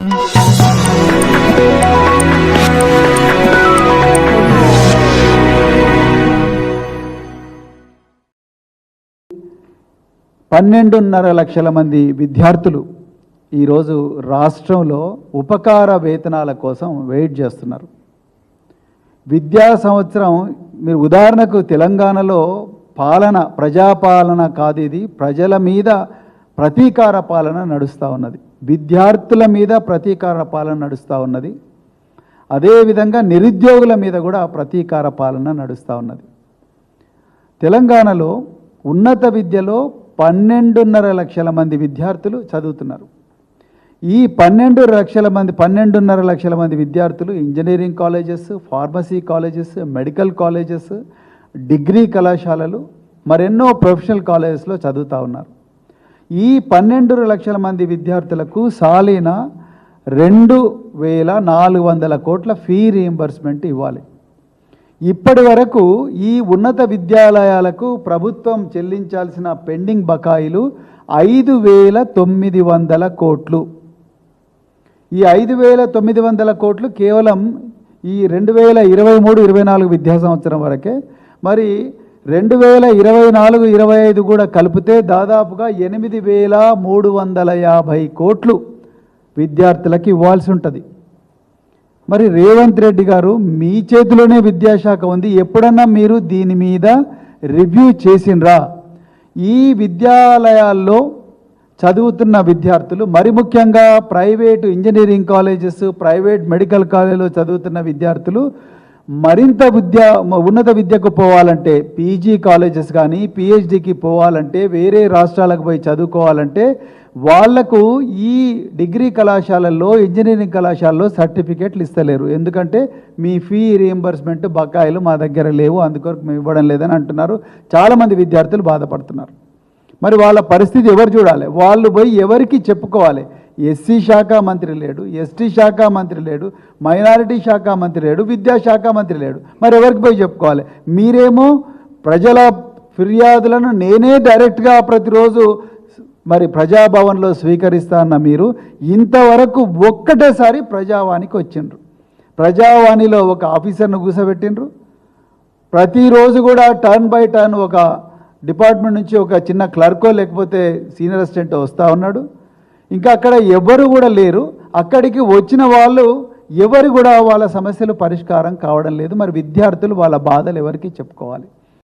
$12.5 లక్షల మంది విద్యార్థులు ఈరోజు రాష్ట్రంలో ఉపకార వేతనాల కోసం వెయిట్ చేస్తున్నారు. విద్యా సంవత్సరం మీరు ఉదాహరణకు తెలంగాణలో ప్రజాపాలన కాదు, ఇది ప్రజల మీద ప్రతీకార పాలన నడుస్తూ ఉన్నది. విద్యార్థుల మీద ప్రతీకార పాలన నడుస్తూ ఉన్నది. అదేవిధంగా నిరుద్యోగుల మీద కూడా ప్రతీకార పాలన నడుస్తూ ఉన్నది. తెలంగాణలో ఉన్నత విద్యలో 12.5 లక్షల మంది విద్యార్థులు చదువుతున్నారు. ఈ 12.5 లక్షల మంది విద్యార్థులు engineering colleges, pharmacy colleges, medical colleges, degree కళాశాలలు, మరెన్నో ప్రొఫెషనల్ కాలేజెస్లో చదువుతూ ఉన్నారు. ఈ 12 లక్షల మంది విద్యార్థులకు సాలీన 2,400 కోట్ల ఫీ రీయింబర్స్మెంట్ ఇవ్వాలి. ఇప్పటి వరకు ఈ ఉన్నత విద్యాలయాలకు ప్రభుత్వం చెల్లించాల్సిన పెండింగ్ బకాయిలు 5,900 కోట్లు. ఈ 5,900 కోట్లు కేవలం ఈ 2023-24 విద్యా సంవత్సరం వరకే. మరి 2024-25 కూడా కలిపితే దాదాపుగా 8,350 కోట్లు విద్యార్థులకు ఇవ్వాల్సి ఉంటుంది. మరి రేవంత్ రెడ్డి గారు, మీ చేతిలోనే విద్యాశాఖ ఉంది, ఎప్పుడన్నా మీరు దీని మీద రివ్యూ చేసినరా? ఈ విద్యాలయాల్లో చదువుతున్న విద్యార్థులు, మరి ముఖ్యంగా private engineering colleges, private medical కాలేజీలో చదువుతున్న విద్యార్థులు మరింత ఉన్నత విద్యకు పోవాలంటే, పీజీ కాలేజెస్ కానీ పిహెచ్డికి పోవాలంటే, వేరే రాష్ట్రాలకు పోయి చదువుకోవాలంటే వాళ్లకు ఈ డిగ్రీ కళాశాలల్లో, ఇంజనీరింగ్ కళాశాలలో సర్టిఫికేట్లు ఇస్తలేరు. ఎందుకంటే మీ ఫీ రీయింబర్స్మెంట్ బకాయిలు మా దగ్గర లేవు, అందుకొరకు మేము ఇవ్వడం లేదని అంటున్నారు. చాలామంది విద్యార్థులు బాధపడుతున్నారు. మరి వాళ్ళ పరిస్థితి ఎవరు చూడాలి? వాళ్ళు పోయి ఎవరికి చెప్పుకోవాలి? ఎస్సీ శాఖ మంత్రి లేడు, ఎస్టీ శాఖ మంత్రి లేడు, మైనారిటీ శాఖ మంత్రి లేడు, విద్యాశాఖ మంత్రి లేడు. మరి ఎవరికి పోయి చెప్పుకోవాలి? మీరేమో ప్రజల ఫిర్యాదులను నేనే డైరెక్ట్గా ప్రతిరోజు మరి ప్రజాభవన్లో స్వీకరిస్తా అన్న మీరు ఇంతవరకు ఒక్కటేసారి ప్రజావాణికి వచ్చిండ్రు. ప్రజావాణిలో ఒక ఆఫీసర్ను కూర్చోబెట్టిండ్రు. ప్రతిరోజు కూడా టర్న్ బై టర్న్ ఒక డిపార్ట్మెంట్ నుంచి ఒక చిన్న క్లర్కో లేకపోతే సీనియర్ అసిస్టెంట్ వస్తూ ఉన్నాడు. ఇంకా అక్కడ ఎవరు కూడా లేరు. అక్కడికి వచ్చిన వాళ్ళు ఎవరు కూడా వాళ్ళ సమస్యలు పరిష్కారం కావడం లేదు. మరి విద్యార్థులు వాళ్ళ బాధలు ఎవరికి చెప్పుకోవాలి?